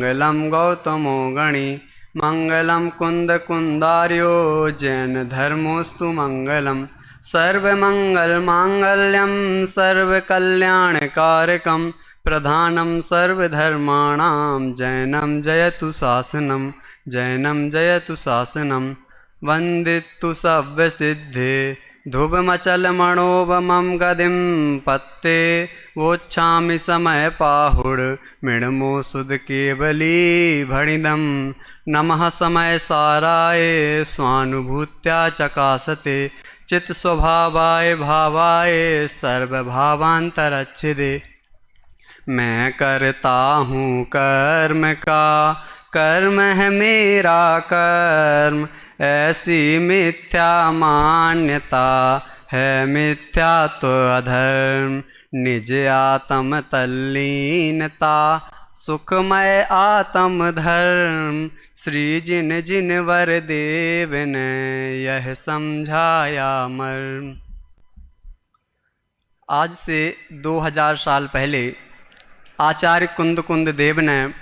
मंगलम गौतमो गणी मंगलम कुंद कुंदार्यो जैन धर्मोस्तु मंगलम सर्वमंगल मांगल्यम सर्वकल्याणकारकम प्रधानम सर्वधर्माणां जैनम जयतु शासनम जैनम जयतु शासनम वंदितु सव्यसिद्धे धुवमचलमणोवमं गदिं पत्ते वोच्छामि समय पाहुड़ मृणमो सुद केवली भणिदं नमः समय साराय स्वानुभूत्या चकासते चित स्वभावाय भावाय सर्वभावांतरच्छिदे। मैं करता हूँ कर्म का कर्म है मेरा कर्म ऐसी मिथ्या मान्यता है मिथ्या तो अधर्म निज आत्म तल्लीनता सुखमय आत्म धर्म श्री जिन जिन वर देव ने यह समझाया मर्म। आज से 2000 साल पहले आचार्य कुंद कुंद देव ने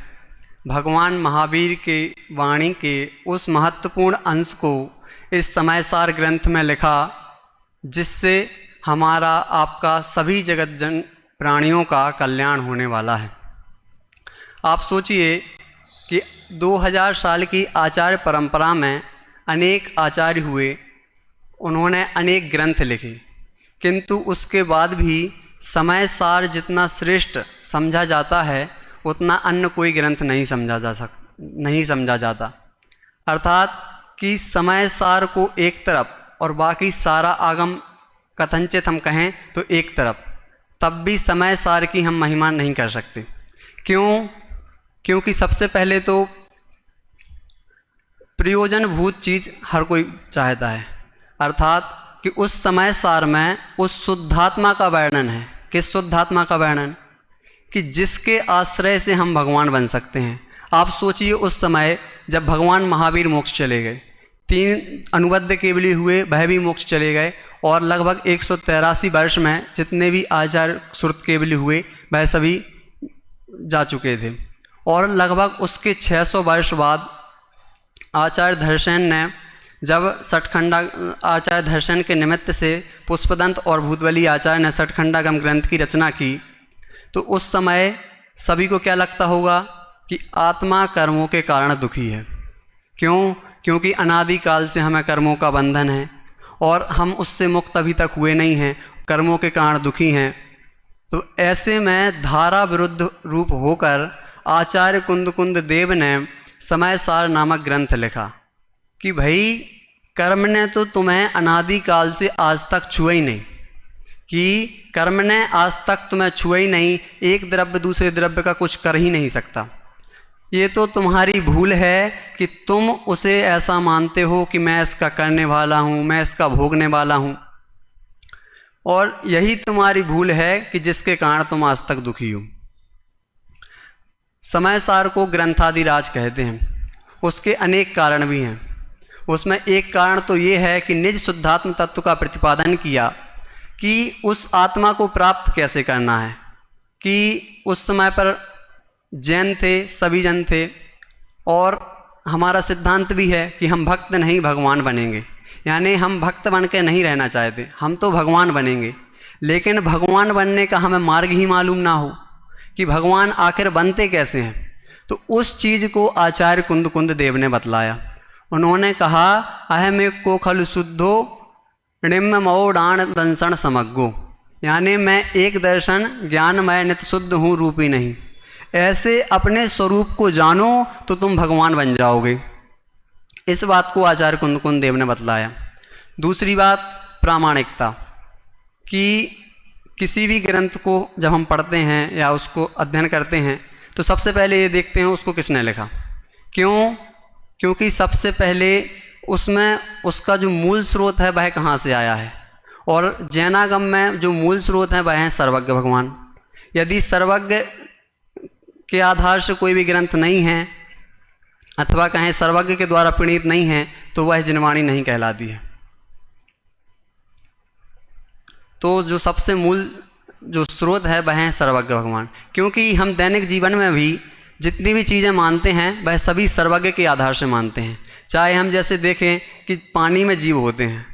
भगवान महावीर के वाणी के उस महत्वपूर्ण अंश को इस समयसार ग्रंथ में लिखा जिससे हमारा आपका सभी जगत जन प्राणियों का कल्याण होने वाला है। आप सोचिए कि 2000 साल की आचार्य परंपरा में अनेक आचार्य हुए, उन्होंने अनेक ग्रंथ लिखे, किंतु उसके बाद भी समय सार जितना श्रेष्ठ समझा जाता है उतना अन्य कोई ग्रंथ नहीं समझा जाता। अर्थात कि समय सार को एक तरफ और बाकी सारा आगम कथनचित हम कहें तो एक तरफ, तब भी समय सार की हम महिमा नहीं कर सकते। क्यों? क्योंकि सबसे पहले तो प्रयोजनभूत चीज़ हर कोई चाहता है, अर्थात कि उस समय सार में उस शुद्धात्मा का वर्णन है। किस शुद्धात्मा का वर्णन? कि जिसके आश्रय से हम भगवान बन सकते हैं। आप सोचिए उस समय जब भगवान महावीर मोक्ष चले गए, 3 अनुबद्ध केवली हुए, वह भी मोक्ष चले गए, और लगभग 183 वर्ष में जितने भी आचार्य श्रुत केवली हुए वह सभी जा चुके थे। और लगभग उसके 600 वर्ष बाद आचार्य धर्षण ने जब आचार्य धर्षण के निमित्त से पुष्पदंत और भूतबली आचार्य ने सठखंडागम ग्रंथ की रचना की, तो उस समय सभी को क्या लगता होगा कि आत्मा कर्मों के कारण दुखी है। क्यों? क्योंकि अनादिकाल से हमें कर्मों का बंधन है और हम उससे मुक्त अभी तक हुए नहीं हैं, कर्मों के कारण दुखी हैं। तो ऐसे में धारा विरुद्ध रूप होकर आचार्य कुंद कुंद देव ने समय सार नामक ग्रंथ लिखा कि भाई कर्म ने तो तुम्हें अनादिकाल से आज तक छुआ ही नहीं, कि कर्म ने आज तक तुम्हें छुआ ही नहीं, एक द्रव्य दूसरे द्रव्य का कुछ कर ही नहीं सकता। ये तो तुम्हारी भूल है कि तुम उसे ऐसा मानते हो कि मैं इसका करने वाला हूँ, मैं इसका भोगने वाला हूँ, और यही तुम्हारी भूल है कि जिसके कारण तुम आज तक दुखी हो। समय सार को ग्रंथादिराज कहते हैं। उसके अनेक कारण भी हैं। उसमें एक कारण तो ये है कि निज शुद्धात्म तत्व का प्रतिपादन किया कि उस आत्मा को प्राप्त कैसे करना है। कि उस समय पर जैन थे, सभी जन थे, और हमारा सिद्धांत भी है कि हम भक्त नहीं भगवान बनेंगे। यानी हम भक्त बन के नहीं रहना चाहते, हम तो भगवान बनेंगे। लेकिन भगवान बनने का हमें मार्ग ही मालूम ना हो कि भगवान आखिर बनते कैसे हैं। तो उस चीज़ को आचार्य कुंद कुंद देव ने बतलाया। उन्होंने कहा, अहम एक को खल शुद्धो णिम मो डाण दंसण समग्गो, यानी मैं एक दर्शन ज्ञानमय नित्य शुद्ध हूँ, रूपी नहीं। ऐसे अपने स्वरूप को जानो तो तुम भगवान बन जाओगे। इस बात को आचार्य कुंद कुंद देव ने बतलाया। दूसरी बात प्रामाणिकता, कि किसी भी ग्रंथ को जब हम पढ़ते हैं या उसको अध्ययन करते हैं तो सबसे पहले ये देखते हैं उसको किसने लिखा। क्यों? क्योंकि सबसे पहले उसमें उसका जो मूल स्रोत है वह कहाँ से आया है। और जैनागम में जो मूल स्रोत है वह है सर्वज्ञ भगवान। यदि सर्वज्ञ के आधार से कोई भी ग्रंथ नहीं है, अथवा कहें सर्वज्ञ के द्वारा प्रणीत नहीं है, तो वह जिनवाणी नहीं कहलाती है। तो जो सबसे मूल जो स्रोत है वह है सर्वज्ञ भगवान। क्योंकि हम दैनिक जीवन में भी जितनी भी चीज़ें मानते हैं वह सभी सर्वज्ञ के आधार से मानते हैं। चाहे हम जैसे देखें कि पानी में जीव होते हैं,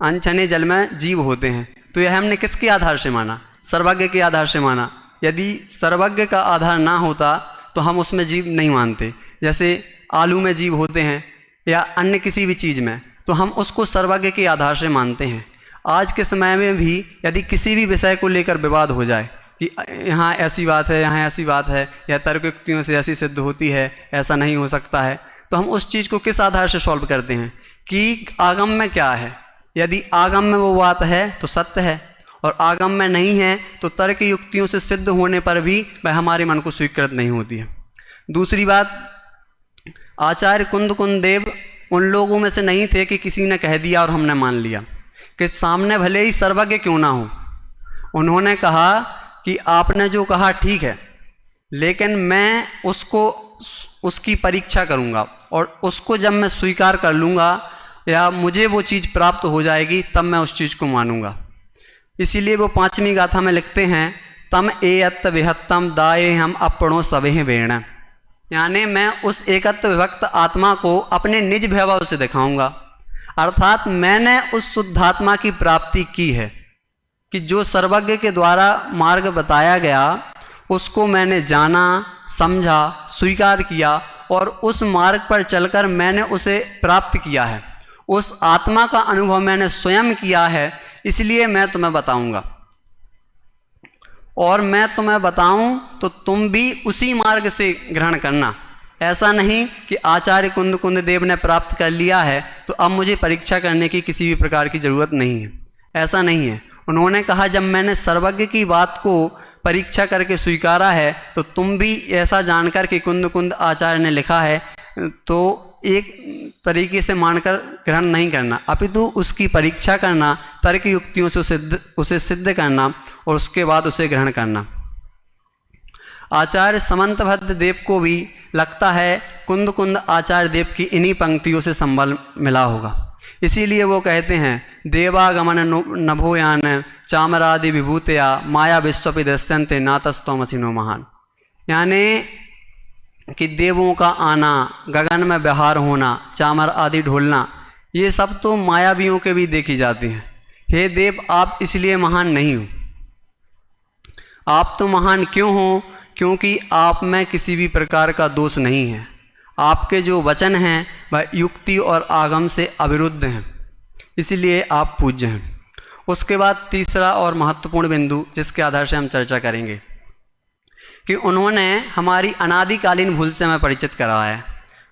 अनछने जल में जीव होते हैं, तो यह हमने किसके आधार से माना? सर्वज्ञ के आधार से माना। यदि सर्वज्ञ का आधार ना होता तो हम उसमें जीव नहीं मानते। जैसे आलू में जीव होते हैं या अन्य किसी भी चीज़ में, तो हम उसको सर्वज्ञ के आधार से मानते हैं। आज के समय में भी यदि किसी भी विषय को लेकर विवाद हो जाए कि यहाँ ऐसी बात है, यहाँ ऐसी बात है, या तर्क युक्तियों से ऐसी सिद्ध होती है, ऐसा नहीं हो सकता है, तो हम उस चीज़ को किस आधार से सॉल्व करते हैं कि आगम में क्या है। यदि आगम में वो बात है तो सत्य है, और आगम में नहीं है तो तर्क युक्तियों से सिद्ध होने पर भी वह हमारे मन को स्वीकृत नहीं होती है। दूसरी बात, आचार्य कुंद देव उन लोगों में से नहीं थे कि किसी ने कह दिया और हमने मान लिया, कि सामने भले ही सर्वज्ञ क्यों ना हो, उन्होंने कहा कि आपने जो कहा ठीक है, लेकिन मैं उसकी परीक्षा करूंगा, और उसको जब मैं स्वीकार कर लूँगा या मुझे वो चीज़ प्राप्त हो जाएगी तब मैं उस चीज़ को मानूंगा। इसीलिए वो 5वीं गाथा में लिखते हैं, तम एयत्त विहत्तम दाये हम अपनों सवेह वेण, यानी मैं उस एकत्व विभक्त आत्मा को अपने निज वैभव से दिखाऊंगा। अर्थात मैंने उस शुद्धात्मा की प्राप्ति की है कि जो सर्वज्ञ के द्वारा मार्ग बताया गया उसको मैंने जाना, समझा, स्वीकार किया, और उस मार्ग पर चलकर मैंने उसे प्राप्त किया है। उस आत्मा का अनुभव मैंने स्वयं किया है, इसलिए मैं तुम्हें बताऊंगा, और मैं तुम्हें बताऊं तो तुम भी उसी मार्ग से ग्रहण करना। ऐसा नहीं कि आचार्य कुंद देव ने प्राप्त कर लिया है तो अब मुझे परीक्षा करने की किसी भी प्रकार की ज़रूरत नहीं है, ऐसा नहीं है। उन्होंने कहा जब मैंने सर्वज्ञ की बात को परीक्षा करके स्वीकारा है तो तुम भी ऐसा जानकर कि कुंद आचार्य ने लिखा है तो एक तरीके से मानकर ग्रहण नहीं करना, अपितु उसकी परीक्षा करना, तर्क युक्तियों से उसे सिद्ध करना और उसके बाद उसे ग्रहण करना। आचार्य समंतभद्र देव को भी लगता है कुंद आचार्य देव की इन्हीं पंक्तियों से संबल मिला होगा, इसीलिए वो कहते हैं देवागमन नभोयान चामरादि विभूतया माया विश्वपि दृश्यन्ते नातस्तोमसिनो महान, यानी कि देवों का आना, गगन में विहार होना, चामर आदि ढोलना, ये सब तो मायावियों के भी देखी जाती हैं। हे देव, आप इसलिए महान नहीं हो। आप तो महान क्यों हो? क्योंकि आप में किसी भी प्रकार का दोष नहीं है। आपके जो वचन हैं वह युक्ति और आगम से अविरुद्ध हैं, इसलिए आप पूज्य हैं। उसके बाद तीसरा और महत्वपूर्ण बिंदु जिसके आधार से हम चर्चा करेंगे कि उन्होंने हमारी अनादिकालीन भूल से हमें परिचित कराया है।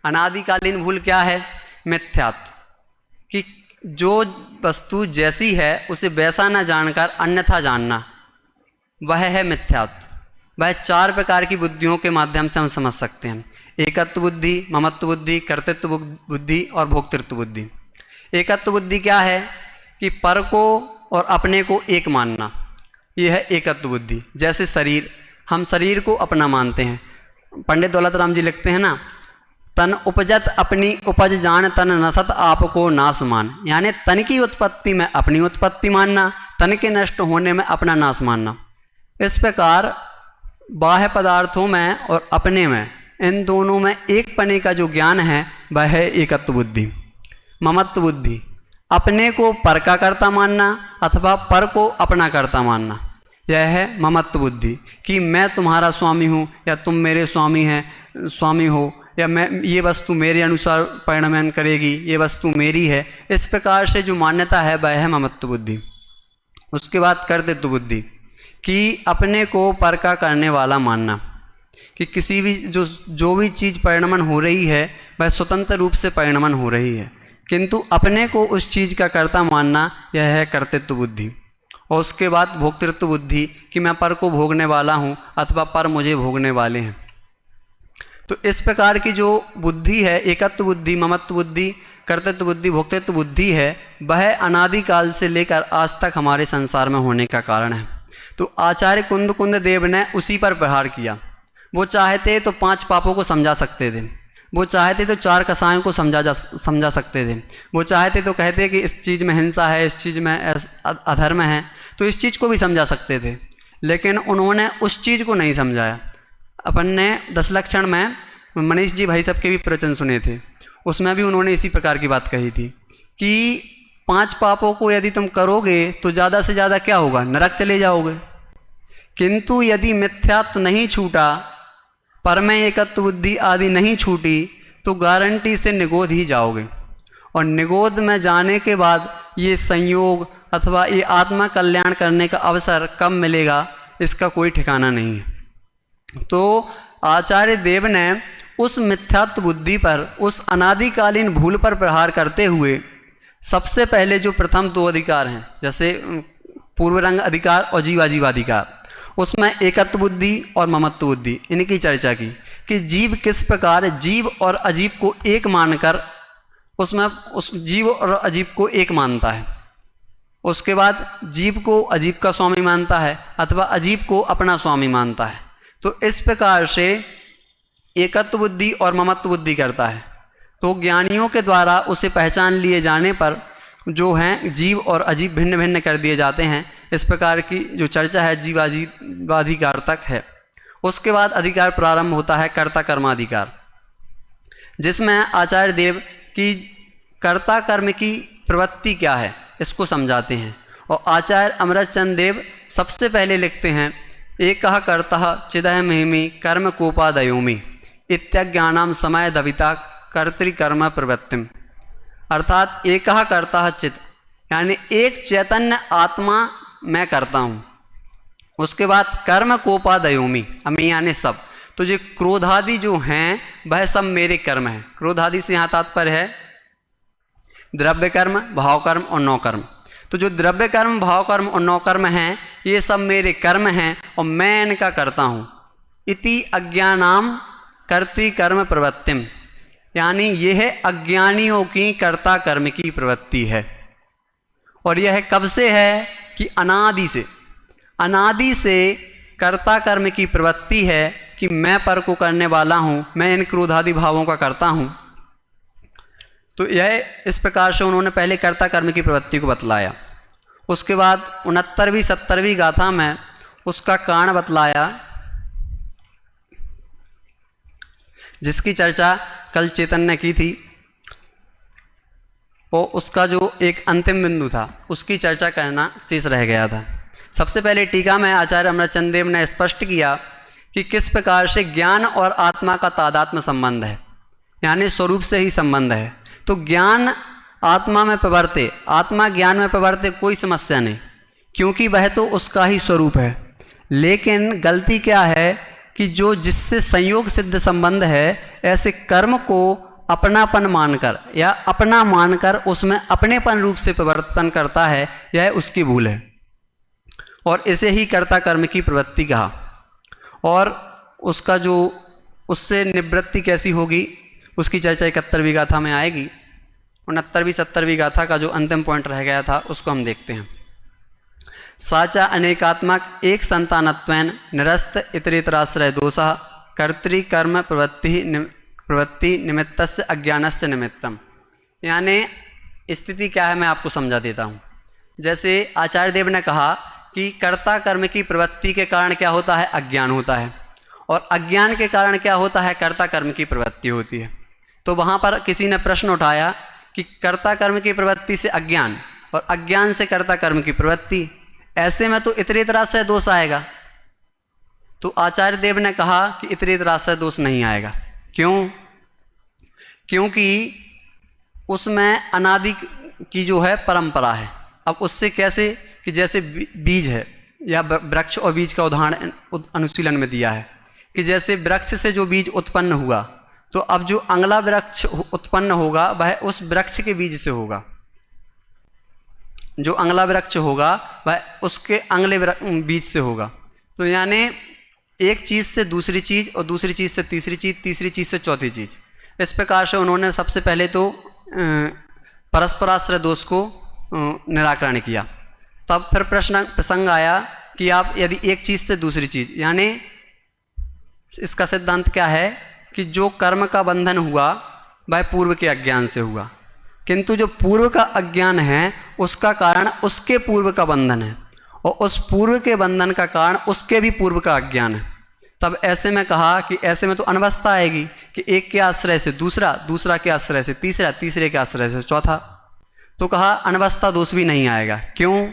अनादिकालीन भूल क्या है? मिथ्यात्व, कि जो वस्तु जैसी है उसे वैसा न जानकर अन्यथा जानना, वह है मिथ्यात्व। वह 4 प्रकार की बुद्धियों के माध्यम से हम समझ सकते हैं। एकत्व बुद्धि, ममत्व बुद्धि, कर्तृत्व बुद्धि और भोक्तृत्व बुद्धि। एकत्व बुद्धि क्या है? कि पर को और अपने को एक मानना, यह है एकत्व बुद्धि। जैसे शरीर, हम शरीर को अपना मानते हैं। पंडित दौलत राम जी लिखते हैं ना, तन उपजत अपनी उपज जान तन नसत आपको नाश मान, यानी तन की उत्पत्ति में अपनी उत्पत्ति मानना, तन के नष्ट होने में अपना नाश मानना। इस प्रकार बाह्य पदार्थों में और अपने में, इन दोनों में एक पने का जो ज्ञान है वह है एकत्व बुद्धि। ममत्व बुद्धि, अपने को पर का कर्ता मानना अथवा पर को अपना कर्ता मानना, यह है ममत्व बुद्धि, कि मैं तुम्हारा स्वामी हूँ या तुम मेरे स्वामी हो, या मैं ये वस्तु मेरे अनुसार परिणमन करेगी, ये वस्तु मेरी है। इस प्रकार से जो मान्यता है वह है ममत्व बुद्धि। उसके बाद कर्तृत्व बुद्धि, कि अपने को पर का करने वाला मानना, कि किसी भी जो भी चीज़ परिणमन हो रही है वह स्वतंत्र रूप से परिणमन हो रही है, किंतु अपने को उस चीज़ का कर्ता मानना, यह है कर्तृत्व बुद्धि। और उसके बाद भोक्तृत्व बुद्धि, कि मैं पर को भोगने वाला हूँ अथवा पर मुझे भोगने वाले हैं। तो इस प्रकार की जो बुद्धि है, एकत्व बुद्धि, ममत्व बुद्धि, कर्तृत्व बुद्धि, भोक्तृत्व बुद्धि है, वह अनादिकाल से लेकर आज तक हमारे संसार में होने का कारण है। तो आचार्य कुंद देव ने उसी पर प्रहार किया। वो चाहते तो 5 पापों को समझा सकते थे, वो चाहते तो 4 कसायों को समझा सकते थे, वो चाहते तो कहते कि इस चीज़ में हिंसा है, इस चीज़ में अधर्म है, तो इस चीज़ को भी समझा सकते थे, लेकिन उन्होंने उस चीज़ को नहीं समझाया। अपन ने 10 लक्षण में मनीष जी भाई साहब के भी प्रवचन सुने थे, उसमें भी उन्होंने इसी प्रकार की बात कही थी कि 5 पापों को यदि तुम करोगे तो ज़्यादा से ज़्यादा क्या होगा, नरक चले जाओगे। किंतु यदि मिथ्यात्व नहीं छूटा, परमय एकत्व बुद्धि आदि नहीं छूटी, तो गारंटी से निगोध ही जाओगे। और निगोध में जाने के बाद ये संयोग अथवा ये आत्मा कल्याण करने का अवसर कब मिलेगा, इसका कोई ठिकाना नहीं है। तो आचार्य देव ने उस मिथ्यात्व बुद्धि पर, उस अनादिकालीन भूल पर प्रहार करते हुए सबसे पहले जो प्रथम 2 अधिकार हैं, जैसे पूर्वरंग अधिकार और जीवाजीवाधिकार, उसमें एकत्व बुद्धि और ममत्व बुद्धि, इनकी चर्चा की कि जीव किस प्रकार जीव और अजीव को एक मानकर उसमें उस जीव और अजीव को एक मानता है, उसके बाद जीव को अजीव का स्वामी मानता है अथवा अजीव को अपना स्वामी मानता है। तो इस प्रकार से एकत्व बुद्धि और ममत्व बुद्धि करता है। तो ज्ञानियों के द्वारा उसे पहचान लिए जाने पर जो हैं जीव और अजीव भिन्न भिन्न कर दिए जाते हैं। इस प्रकार की जो चर्चा है जीवाधिकार तक है। उसके बाद अधिकार प्रारंभ होता है कर्ता कर्माधिकार, जिसमें आचार्य देव की कर्ता कर्म की प्रवृत्ति क्या है इसको समझाते हैं। और आचार्य अमृतचंद देव सबसे पहले लिखते हैं, एकः कर्ता चिदह महिमी कर्म कोपादयोमी इत्यज्ञानाम समय दविता कर्तृकर्म प्रवृत्तिम। अर्थात एकः कर्ता चित, यानी एक चैतन्य आत्मा मैं करता हूँ। उसके बाद कर्म कोपादयोमी, अमी यानी सब। तो जो क्रोधादि जो हैं वह सब मेरे कर्म हैं। क्रोधादि से यहाँ तात्पर्य है द्रव्य कर्म, भाव कर्म और नौ कर्म। तो जो द्रव्य कर्म, भाव कर्म और नौ कर्म हैं ये सब मेरे कर्म हैं और मैं इनका करता हूँ। इति अज्ञानाम कर्ति कर्म प्रवृत्तिम, यानी यह अज्ञानियों की कर्ता कर्म की प्रवृत्ति है। और यह कब से है कि अनादि से, अनादि से कर्ता कर्म की प्रवृत्ति है कि मैं पर को करने वाला हूँ, मैं इन क्रोधादि भावों का करता हूँ। तो यह इस प्रकार से उन्होंने पहले कर्ता कर्म की प्रवृत्ति को बतलाया। उसके बाद 69वीं 70वीं गाथा में उसका कारण बतलाया, जिसकी चर्चा कल चेतन ने की थी। और उसका जो एक अंतिम बिंदु था उसकी चर्चा करना शेष रह गया था। सबसे पहले टीका में आचार्य अमृतचंद देव ने स्पष्ट किया कि किस प्रकार से ज्ञान और आत्मा का तादात्म्य संबंध है, यानी स्वरूप से ही संबंध है। तो ज्ञान आत्मा में प्रवर्ते, आत्मा ज्ञान में प्रवर्ते, कोई समस्या नहीं, क्योंकि वह तो उसका ही स्वरूप है। लेकिन गलती क्या है कि जो जिससे संयोग सिद्ध संबंध है, ऐसे कर्म को अपनापन मानकर या अपना मानकर उसमें अपनेपन रूप से परिवर्तन करता है, यह उसकी भूल है। और इसे ही कर्ता कर्म की प्रवृत्ति कहा। और उसका जो उससे निवृत्ति कैसी होगी उसकी चर्चा 71वीं गाथा में आएगी। 69वीं 70वीं गाथा का जो अंतिम पॉइंट रह गया था उसको हम देखते हैं। साचा अनेकात्मक एक संतानत्वेन निरस्त इतरेतराश्रय दोषः कर्तृकर्म प्रवृत्ति निमित्तस्य अज्ञानस्य निमित्तम। यानी स्थिति क्या है मैं आपको समझा देता हूँ। जैसे आचार्य देव ने कहा कि कर्ता कर्म की प्रवृत्ति के कारण क्या होता है, अज्ञान होता है, और अज्ञान के कारण क्या होता है, कर्ता कर्म की प्रवृत्ति होती है। तो वहाँ पर किसी ने प्रश्न उठाया कि कर्ता कर्म की प्रवृत्ति से अज्ञान और अज्ञान से कर्ता कर्म की प्रवृत्ति, ऐसे में तो इतरेतराश्रय दोष आएगा। तो आचार्य देव ने कहा कि इतरेतराश्रय दोष नहीं आएगा। क्यों? क्योंकि उसमें अनादि की जो है परंपरा है। अब उससे कैसे कि जैसे बीज है या वृक्ष और बीज का उदाहरण अनुशीलन में दिया है कि जैसे वृक्ष से जो बीज उत्पन्न हुआ, तो अब जो अगला वृक्ष उत्पन्न होगा वह उस वृक्ष के बीज से होगा। जो अगला वृक्ष होगा वह उसके अगले बीज से होगा। तो यानी एक चीज़ से दूसरी चीज़ और दूसरी चीज़ से तीसरी चीज़, तीसरी चीज़ से चौथी चीज़। इस प्रकार से उन्होंने सबसे पहले तो परस्पराश्रय दोष को निराकरण किया। तब फिर प्रसंग आया कि आप यदि एक चीज़ से दूसरी चीज़, यानी इसका सिद्धांत क्या है कि जो कर्म का बंधन हुआ वह पूर्व के अज्ञान से हुआ, किंतु जो पूर्व का अज्ञान है उसका कारण उसके पूर्व का बंधन है, और उस पूर्व के बंधन का कारण उसके भी पूर्व का अज्ञान है। तब ऐसे में कहा कि ऐसे में तो अनवस्था आएगी कि एक के आश्रय से दूसरा, दूसरा के आश्रय से तीसरा, तीसरे के आश्रय से चौथा। तो कहा अनवस्था दोष भी नहीं आएगा। क्यों?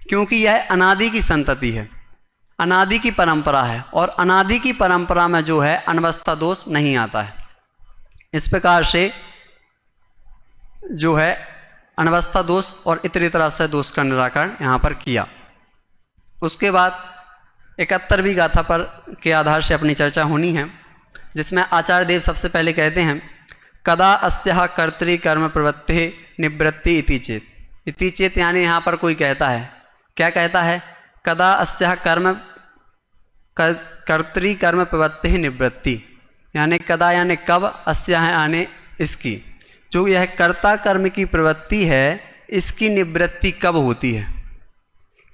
क्योंकि यह अनादि की संतति है, अनादि की परंपरा है, और अनादि की परंपरा में जो है अनवस्था दोष नहीं आता है। इस प्रकार से जो है अनवस्था दोष और इतरेतर आश्रय दोष का निराकरण यहाँ पर किया। उसके बाद 71वीं गाथा पर के आधार से अपनी चर्चा होनी है, जिसमें आचार्य देव सबसे पहले कहते हैं कदा अस्याः कर्तृकर्म प्रवृत्ति निवृत्ति इति चेत। इति चेत यानी यहाँ पर कोई कहता है, क्या कहता है? कदा अस्याः कर्तृकर्म प्रवृत्ति निवृत्ति, यानी कदा यानी कब, अस्याः यानी इसकी, जो यह कर्ता कर्म की प्रवृत्ति है इसकी निवृत्ति कब होती है।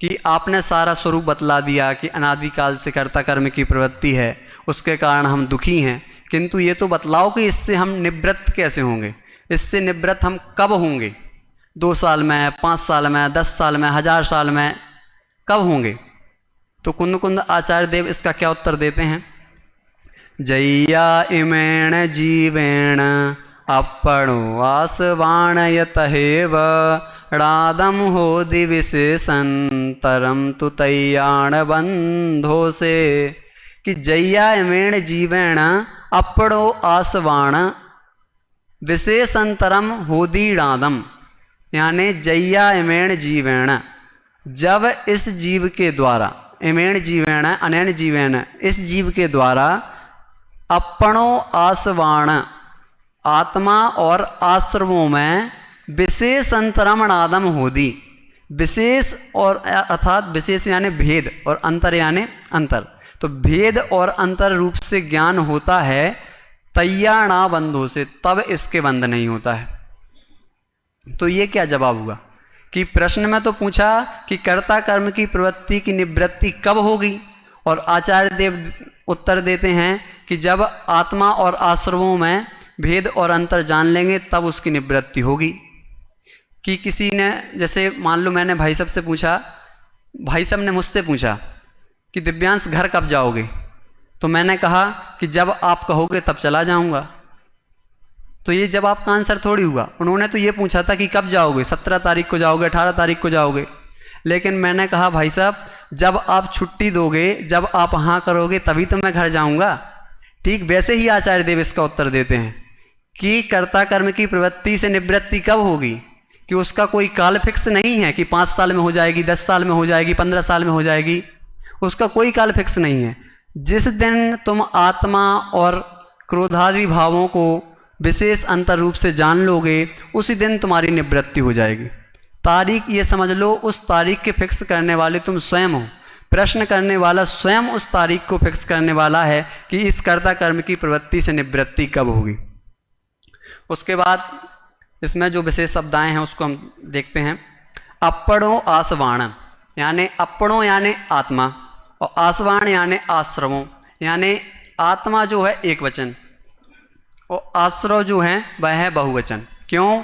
कि आपने सारा स्वरूप बतला दिया कि अनादिकाल से कर्ता कर्म की प्रवृत्ति है, उसके कारण हम दुखी हैं, किंतु ये तो बतलाओ कि इससे हम निवृत्त कैसे होंगे, इससे निवृत्त हम कब होंगे, 2 साल में, 5 साल में, 10 साल में, 1000 साल में, कब होंगे? तो कुंद कुंद आचार्य देव इसका क्या उत्तर देते हैं? जय्या इमेण जीवेण अपणो आसवाण यतहेव रादम हो दिविशेषंतरम तु तैयाण बंधो से। कि जय्या इमेण जीवेण अपणो आसवाण विशेषंतरम होदी रादम, यानी जय्या इमेण जीवेण, जब इस जीव के द्वारा, इमेण जीवेण अनेन जीवेन, इस जीव के द्वारा अपणो आसवाण आत्मा और आश्रमों में विशेष अंतरमणादम होदी, विशेष और अर्थात विशेष यानी भेद और अंतर यानी अंतर, तो भेद और अंतर रूप से ज्ञान होता है तैयाणा बंधो से, तब इसके बंध नहीं होता है। तो ये क्या जवाब हुआ कि प्रश्न में तो पूछा कि कर्ता कर्म की प्रवृत्ति की निवृत्ति कब होगी, और आचार्य देव उत्तर देते हैं कि जब आत्मा और आश्रमों में भेद और अंतर जान लेंगे तब उसकी निवृत्ति होगी। कि किसी ने, जैसे मान लो मैंने भाई साहब से पूछा, भाई साहब ने मुझसे पूछा कि दिव्यांश घर कब जाओगे, तो मैंने कहा कि जब आप कहोगे तब चला जाऊंगा। तो ये जब आपका आंसर थोड़ी हुआ, उन्होंने तो ये पूछा था कि कब जाओगे, 17 तारीख को जाओगे, 18 तारीख को जाओगे, लेकिन मैंने कहा भाई साहब जब आप छुट्टी दोगे, जब आप हाँ करोगे तभी तो मैं घर जाऊंगा। ठीक वैसे ही आचार्य देव इसका उत्तर देते हैं कि कर्ता कर्म की प्रवृत्ति से निवृत्ति कब होगी, कि उसका कोई काल फिक्स नहीं है कि 5 साल में हो जाएगी, 10 साल में हो जाएगी, 15 साल में हो जाएगी, उसका कोई काल फिक्स नहीं है। जिस दिन तुम आत्मा और क्रोधादि भावों को विशेष अंतर रूप से जान लोगे उसी दिन तुम्हारी निवृत्ति हो जाएगी। तारीख ये समझ लो, उस तारीख के फिक्स करने वाले तुम स्वयं हो, प्रश्न करने वाला स्वयं उस तारीख को फिक्स करने वाला है कि इस कर्ता कर्म की प्रवृत्ति से निवृत्ति कब होगी। उसके बाद इसमें जो विशेष शब्दाएं हैं उसको हम देखते हैं। अपणो आसवाण, यानी अपणो यानी आत्मा, और आसवाण यानी आश्रमों, यानी आत्मा जो है एक वचन और आश्रव जो है वह है बहुवचन। क्यों?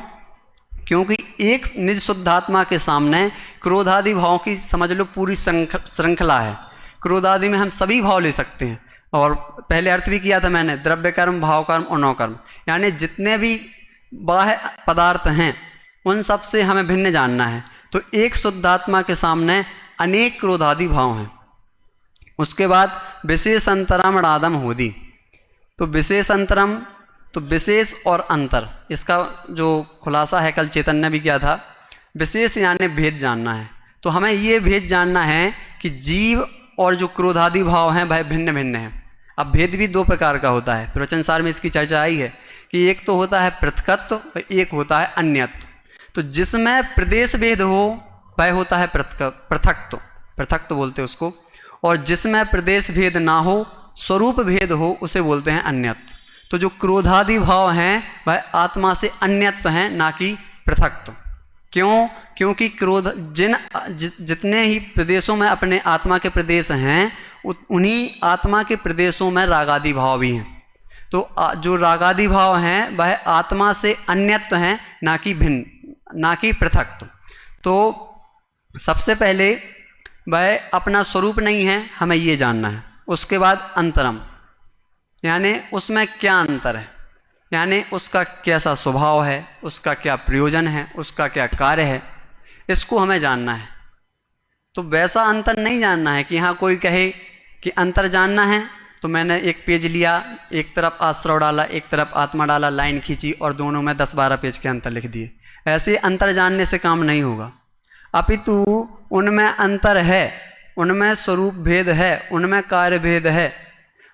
क्योंकि एक निज शुद्धात्मा के सामने क्रोधादि भावों की समझ लो पूरी श्रृंखला है। क्रोधादि में हम सभी भाव ले सकते हैं, और पहले अर्थ भी किया था मैंने, द्रव्य कर्म, भाव कर्म और नौकर्म, यानी जितने भी बाह्य पदार्थ हैं उन सब से हमें भिन्न जानना है। तो एक शुद्धात्मा के सामने अनेक क्रोधादि भाव हैं। उसके बाद विशेष अंतरम रादम होदी, तो विशेष अंतरम, तो विशेष और अंतर, इसका जो खुलासा है कल चेतन ने भी किया था। विशेष यानी भेद जानना है, तो हमें ये भेद जानना है कि जीव और जो क्रोधादि भाव हैं वह भिन्न भिन्न हैं। अब भेद भी 2 प्रकार का होता है, प्रवचनसार में इसकी चर्चा आई है कि एक तो होता है पृथकत्व और एक होता है अन्यत्व। तो जिसमें प्रदेश भेद हो वह होता है पृथकत्व, पृथकत्व बोलते हैं उसको, और जिसमें प्रदेश भेद ना हो, स्वरूप भेद हो, उसे बोलते हैं अन्यत्व। तो जो क्रोधादि भाव हैं वह आत्मा से अन्यत्व हैं, ना कि पृथकत्व। क्यों? क्योंकि क्रोध जितने ही प्रदेशों में अपने आत्मा के प्रदेश हैं उन्हीं आत्मा के प्रदेशों में रागादि भाव भी हैं। तो जो रागादि भाव हैं वह आत्मा से अन्यत्व हैं, ना कि भिन्न, ना कि पृथकत्व। तो सबसे पहले वह अपना स्वरूप नहीं है, हमें ये जानना है। उसके बाद अंतरम, यानी उसमें क्या अंतर है, यानी उसका कैसा स्वभाव है, उसका क्या प्रयोजन है, उसका क्या कार्य है, इसको हमें जानना है। तो वैसा अंतर नहीं जानना है कि हाँ कोई कहे कि अंतर जानना है तो मैंने एक पेज लिया, एक तरफ आश्रव डाला, एक तरफ आत्मा डाला, लाइन खींची और दोनों में 10-12 पेज के अंतर लिख दिए। ऐसे अंतर जानने से काम नहीं होगा, अपितु उनमें अंतर है, उनमें स्वरूप भेद है, उनमें कार्य भेद है।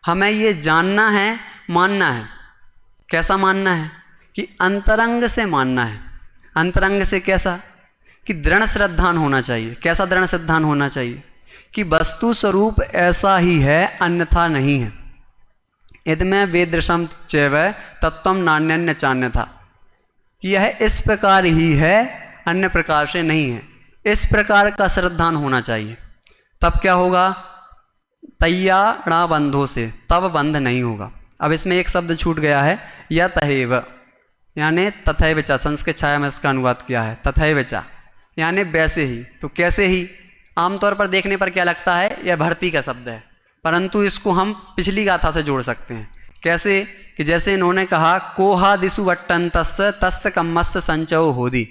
हमें ये जानना है, मानना है। कैसा मानना है कि अंतरंग से मानना है। अंतरंग से कैसा कि दृढ़ श्रद्धान होना चाहिए। कैसा दृढ़ श्रद्धान होना चाहिए कि वस्तु स्वरूप ऐसा ही है, अन्यथा नहीं है। यद्मे वेदृशम चैव तत्वम नान्यन्य चान्यथा, कि यह इस प्रकार ही है, अन्य प्रकार से नहीं है। इस प्रकार का श्रद्धान होना चाहिए। तब क्या होगा, तय्या बंधों से, तब बंध नहीं होगा। अब इसमें एक शब्द छूट गया है, यतएव, यानी तथैव च, संस्कृत छाया में इसका अनुवाद किया है, तथैव च यानी वैसे ही। तो कैसे ही, आमतौर पर देखने पर क्या लगता है यह भर्ती का शब्द है, परंतु इसको हम पिछली गाथा से जोड़ सकते हैं। कैसे कि जैसे इन्होंने कहा कोहादिषु वट्टन तस्य तस्य कम्मस्य संचयो होदी,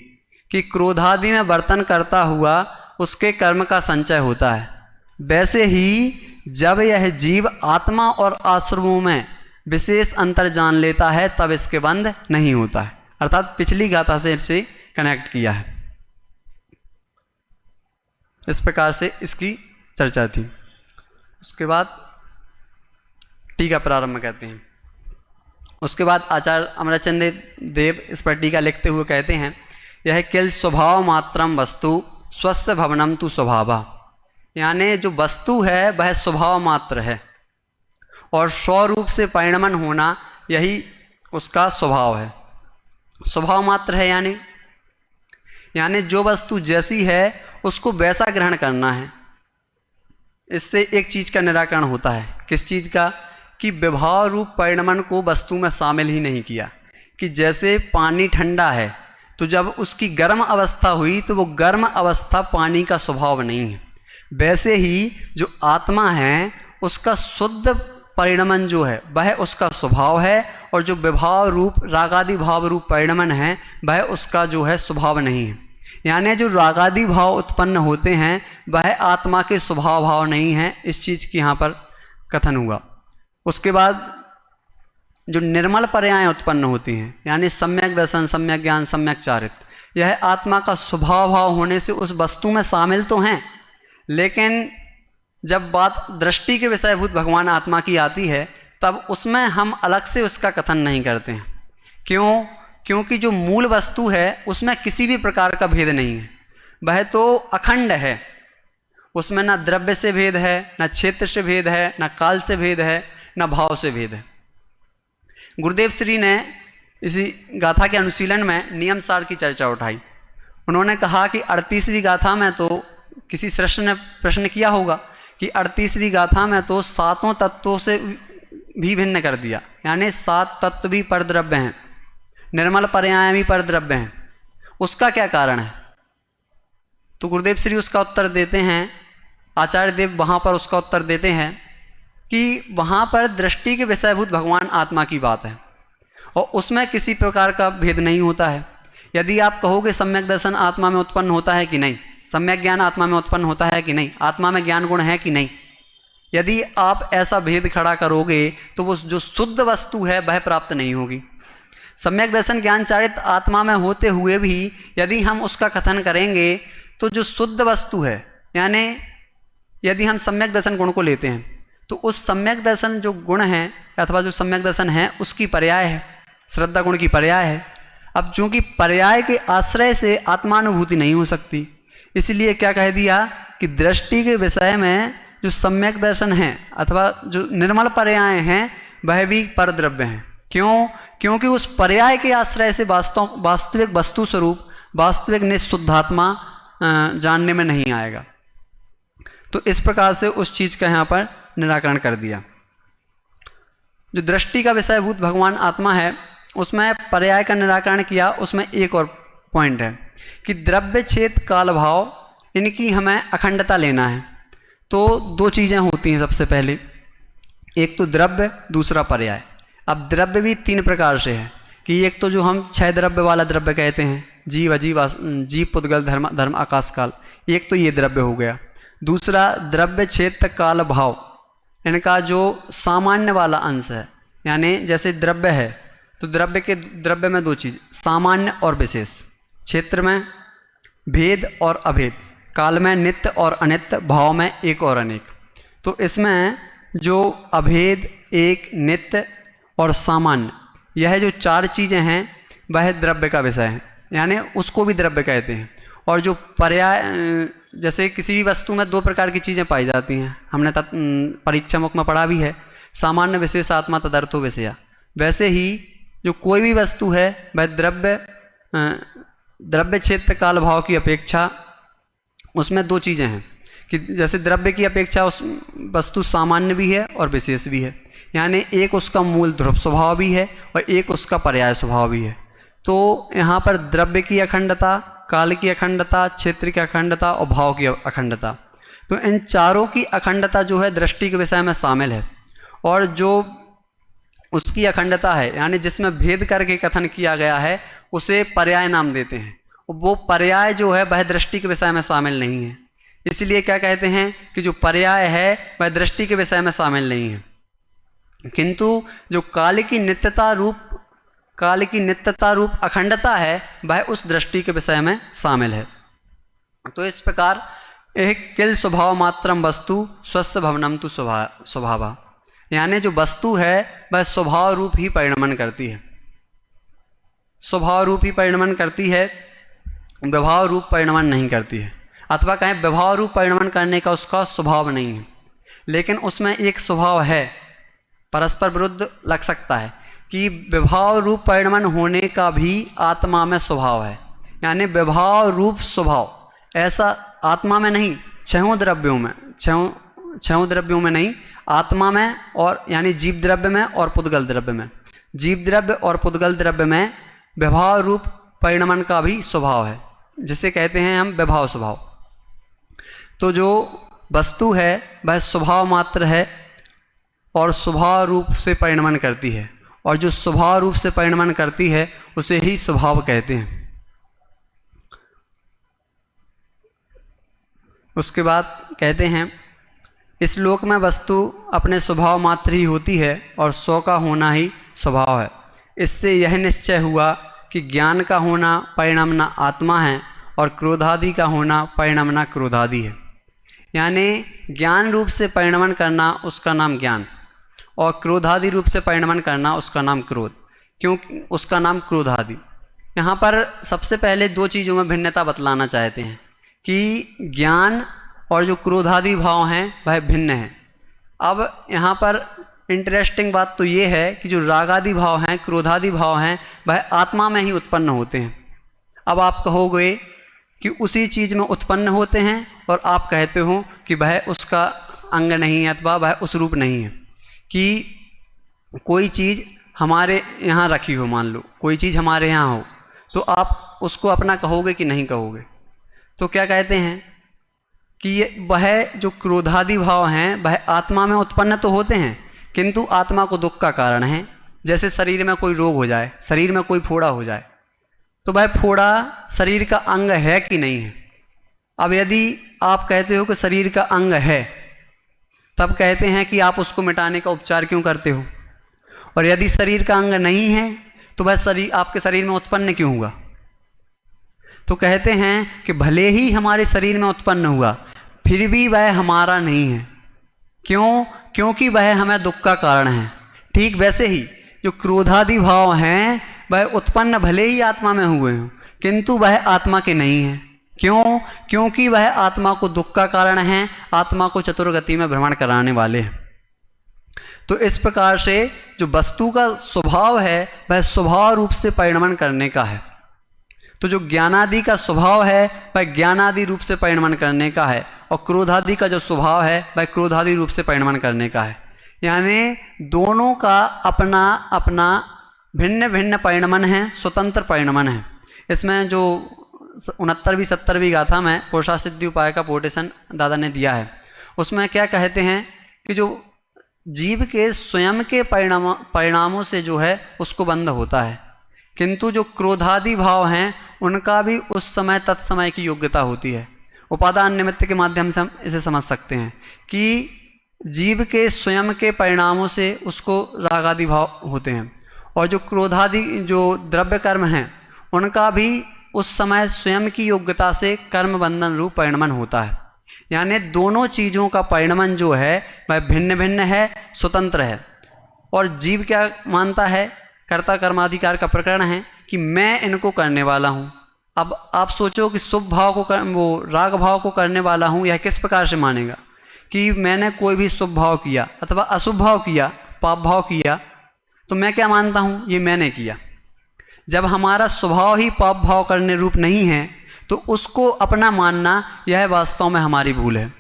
कि क्रोधादि में बर्तन करता हुआ उसके कर्म का संचय होता है। वैसे ही जब यह जीव आत्मा और आश्रमों में विशेष अंतर जान लेता है तब इसके बंध नहीं होता है। अर्थात पिछली गाथा से इसे कनेक्ट किया है। इस प्रकार से इसकी चर्चा थी। उसके बाद टीका प्रारंभ कहते हैं। उसके बाद आचार्य अमरचंद देव इस पर टीका लिखते हुए कहते हैं, यह किल स्वभाव मात्रम वस्तु स्वस्य भवनम तु स्वभावा, यानी जो वस्तु है वह स्वभाव मात्र है और स्वरूप से परिणमन होना यही उसका स्वभाव है। स्वभाव मात्र है यानी जो वस्तु जैसी है उसको वैसा ग्रहण करना है। इससे एक चीज का निराकरण होता है। किस चीज का, कि विभाव रूप परिणमन को वस्तु में शामिल ही नहीं किया। कि जैसे पानी ठंडा है तो जब उसकी गर्म अवस्था हुई तो वो गर्म अवस्था पानी का स्वभाव नहीं है, वैसे ही जो आत्मा है उसका शुद्ध परिणमन जो है वह उसका स्वभाव है, और जो विभाव रूप रागादि भाव रूप परिणमन है वह उसका जो है स्वभाव नहीं है। यानी जो रागादि भाव उत्पन्न होते हैं वह आत्मा के स्वभाव भाव नहीं है। इस चीज की यहाँ पर कथन हुआ। उसके बाद जो निर्मल पर्याय उत्पन्न होती हैं, यानी सम्यक दर्शन, सम्यक ज्ञान, सम्यक चारित, यह आत्मा का स्वभाव भाव होने से उस वस्तु में शामिल तो हैं, लेकिन जब बात दृष्टि के विषयभूत भगवान आत्मा की आती है तब उसमें हम अलग से उसका कथन नहीं करते हैं। क्यों? क्योंकि जो मूल वस्तु है उसमें किसी भी प्रकार का भेद नहीं है, वह तो अखंड है। उसमें ना द्रव्य से भेद है, ना क्षेत्र से भेद है, ना काल से भेद है, ना भाव से भेद है। गुरुदेव श्री ने इसी गाथा के अनुशीलन में नियम सार की चर्चा उठाई। उन्होंने कहा कि 38वीं गाथा में तो किसी श्रेष्ठ ने प्रश्न किया होगा कि 38वीं गाथा में तो 7 तत्वों से भी भिन्न कर दिया, यानी 7 तत्व भी परद्रव्य हैं, निर्मल पर्याय भी परद्रव्य हैं, उसका क्या कारण है? तो गुरुदेव श्री उसका उत्तर देते हैं, आचार्य देव वहाँ पर उसका उत्तर देते हैं कि वहाँ पर दृष्टि के विषयभूत भगवान आत्मा की बात है और उसमें किसी प्रकार का भेद नहीं होता है। यदि आप कहोगे सम्यक दर्शन आत्मा में उत्पन्न होता है कि नहीं, सम्यक ज्ञान आत्मा में उत्पन्न होता है कि नहीं, आत्मा में ज्ञान गुण है कि नहीं, यदि आप ऐसा भेद खड़ा करोगे तो वो जो शुद्ध वस्तु है वह प्राप्त नहीं होगी। सम्यक दर्शन ज्ञान चारित आत्मा में होते हुए भी यदि हम उसका कथन करेंगे तो जो शुद्ध वस्तु है, यानी यदि हम सम्यक दर्शन गुण को लेते हैं तो उस सम्यक दर्शन जो गुण है अथवा जो सम्यक दर्शन है उसकी पर्याय है, श्रद्धा गुण की पर्याय है। अब चूंकि पर्याय के आश्रय से आत्मानुभूति नहीं हो सकती, इसलिए क्या कह दिया कि दृष्टि के विषय में जो सम्यक दर्शन है अथवा जो निर्मल पर्याय हैं वह भी परद्रव्य हैं। क्यों? क्योंकि उस पर्याय के आश्रय से वास्तविक वस्तु स्वरूप, वास्तविक निःशुद्धात्मा जानने में नहीं आएगा। तो इस प्रकार से उस चीज का यहाँ पर निराकरण कर दिया। जो दृष्टि का विषयभूत भगवान आत्मा है उसमें पर्याय का निराकरण किया। उसमें एक और पॉइंट है कि द्रव्य छेद काल भाव इनकी हमें अखंडता लेना है। तो 2 चीज़ें होती हैं। सबसे पहले एक तो द्रव्य, दूसरा पर्याय। अब द्रव्य भी तीन प्रकार से है कि एक तो जो हम 6 द्रव्य वाला द्रव्य कहते हैं, जीव, अजीव, जीव, पुद्गल, धर्म, आकाश, काल, एक तो ये द्रव्य हो गया। दूसरा द्रव्य, क्षेत्र, काल, भाव, इनका जो सामान्य वाला अंश है, यानी जैसे द्रव्य है तो द्रव्य में दो चीज़, सामान्य और विशेष, क्षेत्र में भेद और अभेद, काल में नित्य और अनित्य, भाव में एक और अनेक। तो इसमें जो अभेद, एक, नित्य और सामान्य, यह जो 4 चीज़ें हैं वह द्रव्य का विषय है, यानी उसको भी द्रव्य कहते हैं। और जो पर्याय, जैसे किसी भी वस्तु में 2 प्रकार की चीज़ें पाई जाती हैं, हमने परीक्षा मुख में पढ़ा भी है, सामान्य, विशेष, आत्मा, तदर्थो, विषया। वैसे ही जो कोई भी वस्तु है वह द्रव्य, क्षेत्र, काल, भाव की अपेक्षा उसमें 2 चीज़ें हैं कि जैसे द्रव्य की अपेक्षा उस वस्तु सामान्य भी है और विशेष भी है, यानी एक उसका मूल ध्रुव स्वभाव भी है और एक उसका पर्याय स्वभाव भी है। तो यहाँ पर द्रव्य की अखंडता, काल की अखंडता, क्षेत्र की अखंडता और भाव की अखंडता, तो इन चारों की अखंडता जो है दृष्टि के विषय में शामिल है। और जो उसकी अखंडता है, यानी जिसमें भेद करके कथन किया गया है, उसे पर्याय नाम देते हैं। वो पर्याय जो है वह दृष्टि के विषय में शामिल नहीं है, इसलिए क्या कहते हैं कि जो पर्याय है वह दृष्टि के विषय में शामिल नहीं है, किंतु जो काल की नित्यता रूप अखंडता है वह उस दृष्टि के विषय में शामिल है। तो इस प्रकार एक किल स्वभाव मात्रम वस्तु स्वस्य भवनम तु स्वभावा, यानी जो वस्तु है वह स्वभाव रूप ही परिणमन करती है, स्वभाव रूप ही परिणमन करती है, व्यवहार रूप परिणमन नहीं करती है। अथवा कहें व्यवहार रूप परिणमन करने का उसका स्वभाव नहीं है, लेकिन उसमें एक स्वभाव है, परस्पर विरुद्ध लग सकता है कि व्यवहार रूप परिणमन होने का भी आत्मा में स्वभाव है, यानी व्यवहार रूप स्वभाव ऐसा आत्मा में नहीं, 6 द्रव्यों में, 6 द्रव्यों में नहीं, आत्मा में, और यानी जीव द्रव्य में और पुद्गल द्रव्य में, जीव द्रव्य और पुद्गल द्रव्य में व्यवहार रूप परिणमन का भी स्वभाव है, जिसे कहते हैं हम व्यवहार स्वभाव। तो जो वस्तु है वह स्वभाव मात्र है और स्वभाव रूप से परिणमन करती है, और जो स्वभाव रूप से परिणमन करती है उसे ही स्वभाव कहते हैं। उसके बाद कहते हैं, इस लोक में वस्तु अपने स्वभाव मात्र ही होती है और स्व का होना ही स्वभाव है। इससे यह निश्चय हुआ कि ज्ञान का होना परिणमना आत्मा है और क्रोधादि का होना परिणमना क्रोधादि है, यानी ज्ञान रूप से परिणमन करना उसका नाम ज्ञान, और क्रोधादि रूप से परिणमन करना उसका नाम क्रोध, क्योंकि उसका नाम क्रोधादि। यहाँ पर सबसे पहले 2 चीज़ों में भिन्नता बतलाना चाहते हैं कि ज्ञान और जो क्रोधादि भाव हैं वह भिन्न हैं। अब यहाँ पर इंटरेस्टिंग बात तो ये है कि जो रागादि भाव हैं, क्रोधादि भाव हैं, वह आत्मा में ही उत्पन्न होते हैं। अब आप कहोगे कि उसी चीज़ में उत्पन्न होते हैं, और आप कहते हो कि वह उसका अंग नहीं है अथवा वह उस रूप नहीं है। कि कोई चीज़ हमारे यहाँ रखी हो, मान लो कोई चीज़ हमारे यहाँ हो, तो आप उसको अपना कहोगे कि नहीं कहोगे? तो क्या कहते हैं कि ये वह जो क्रोधादि भाव हैं वह आत्मा में उत्पन्न तो होते हैं, किंतु आत्मा को दुख का कारण है। जैसे शरीर में कोई रोग हो जाए, शरीर में कोई फोड़ा हो जाए, तो वह फोड़ा शरीर का अंग है कि नहीं है? अब यदि आप कहते हो कि शरीर का अंग है, तब कहते हैं कि आप उसको मिटाने का उपचार क्यों करते हो? और यदि शरीर का अंग नहीं है तो वह शरीर आपके शरीर में उत्पन्न क्यों हुआ? तो कहते हैं कि भले ही हमारे शरीर में उत्पन्न हुआ, फिर भी वह हमारा नहीं है। क्यों? क्योंकि वह हमें दुख का कारण है। ठीक वैसे ही जो क्रोधादि भाव हैं वह उत्पन्न भले ही आत्मा में हुए हों, किंतु वह आत्मा के नहीं हैं। क्यों? क्योंकि वह आत्मा को दुख का कारण है, आत्मा को चतुर्गति में भ्रमण कराने वाले हैं। तो इस प्रकार से जो वस्तु का स्वभाव है वह स्वभाव रूप से परिणमन करने का है। तो जो ज्ञानादि का स्वभाव है वह ज्ञानादि रूप से परिणमन करने का है, और क्रोधादि का जो स्वभाव है वह क्रोधादि रूप से परिणमन करने का है। यानी दोनों का अपना अपना भिन्न भिन्न परिणमन है, स्वतंत्र परिणमन है। इसमें जो 69वीं 70वीं गाथा में पुरुषार्थ सिद्धि उपाय का कोटेशन दादा ने दिया है, उसमें क्या कहते हैं कि जो जीव के स्वयं के परिणामों से जो है उसको बंध होता है, किंतु जो क्रोधादि भाव हैं उनका भी उस समय तत्समय की योग्यता होती है। उपादान निमित्त के माध्यम से हम इसे समझ सकते हैं कि जीव के स्वयं के परिणामों से उसको रागादि भाव होते हैं, और जो क्रोधादि जो द्रव्य कर्म हैं उनका भी उस समय स्वयं की योग्यता से कर्म बंधन रूप परिणमन होता है। यानी दोनों चीज़ों का परिणमन जो है वह भिन्न भिन्न है, स्वतंत्र है। और जीव क्या मानता है, कर्ता कर्माधिकार का प्रकरण है कि मैं इनको करने वाला हूँ। अब आप सोचो कि शुभ भाव को वो राग भाव को करने वाला हूँ, यह किस प्रकार से मानेगा कि मैंने कोई भी शुभ भाव किया अथवा अशुभ भाव किया, पाप भाव किया, तो मैं क्या मानता हूँ, ये मैंने किया। जब हमारा स्वभाव ही पाप भाव करने रूप नहीं है तो उसको अपना मानना यह वास्तव में हमारी भूल है,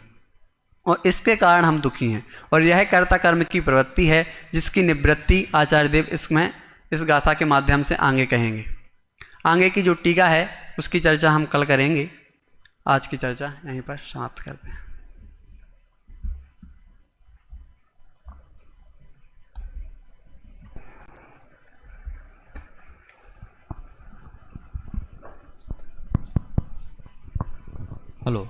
और इसके कारण हम दुखी हैं। और यह कर्ता कर्म की प्रवृत्ति है जिसकी निवृत्ति आचार्य देव इसमें इस गाथा के माध्यम से आगे कहेंगे। आगे की जो टीका है उसकी चर्चा हम कल करेंगे। आज की चर्चा यहीं पर समाप्त करते हैं। हेलो।